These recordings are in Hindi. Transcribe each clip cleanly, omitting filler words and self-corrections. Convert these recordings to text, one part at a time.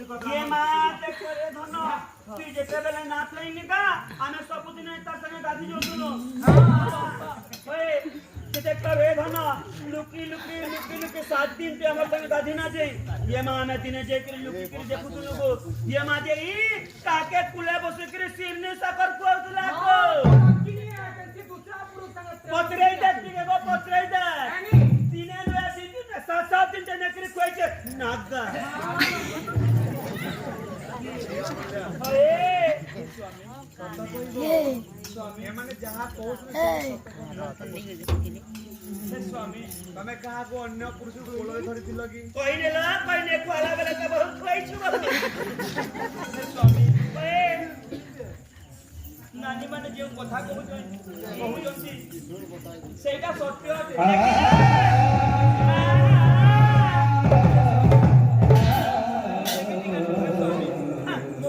ये माते करे धन तू जेते बेले नाच लईनी का आमे सब दिन ता संगे गाधी जोतुनो ओए जेते करे धन लुकी लुकी लुकी लुकी 7 दिन ते हमर संगे गाधी ना जे ये मां में दिने जे कर लुकी कर देखुतुनो को ये मां जे ई काके कुले बसे कर सिरने साकर कोतला को पत्रे देखती के वो पत्रे दे दिने रे दिन 7 दिन ते नकरी कोई के नागा स्वामी माने जहाँ कोस स्वामी तमे कहा को अन्य पुरुष को बोलवे धरि थिलो की कोई ने को अलग अलग का बहुत कोई छु स्वामी ओए नानी माने जे कथा कहउजंती सेटा सत्य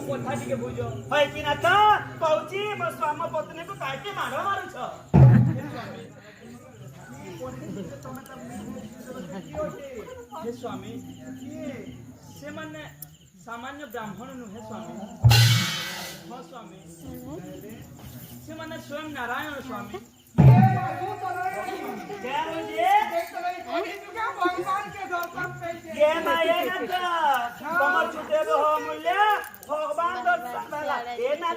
कथा के बुझो है कि ना था कहउची मो स्वामी पत्नी को काटे मारो मारू छ हे स्वामी से माने सामान्य ब्राह्मण नुहे स्वामी हाँ स्वामी से माने स्वयं नारायण स्वामी क्या मुझे ये माया ना कमर छूटे हो मूल्य भगवान दर्शन वाला ये ना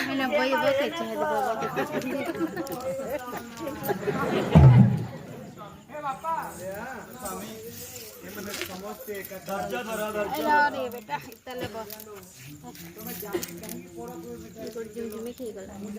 मैंने वही बके चाहे हे बापा स्वामी ये मने समझते का धर्जा धरा अरे बेटा इतले बस तुम्हें जाने कहीं पड़ा कोई में ठीक गला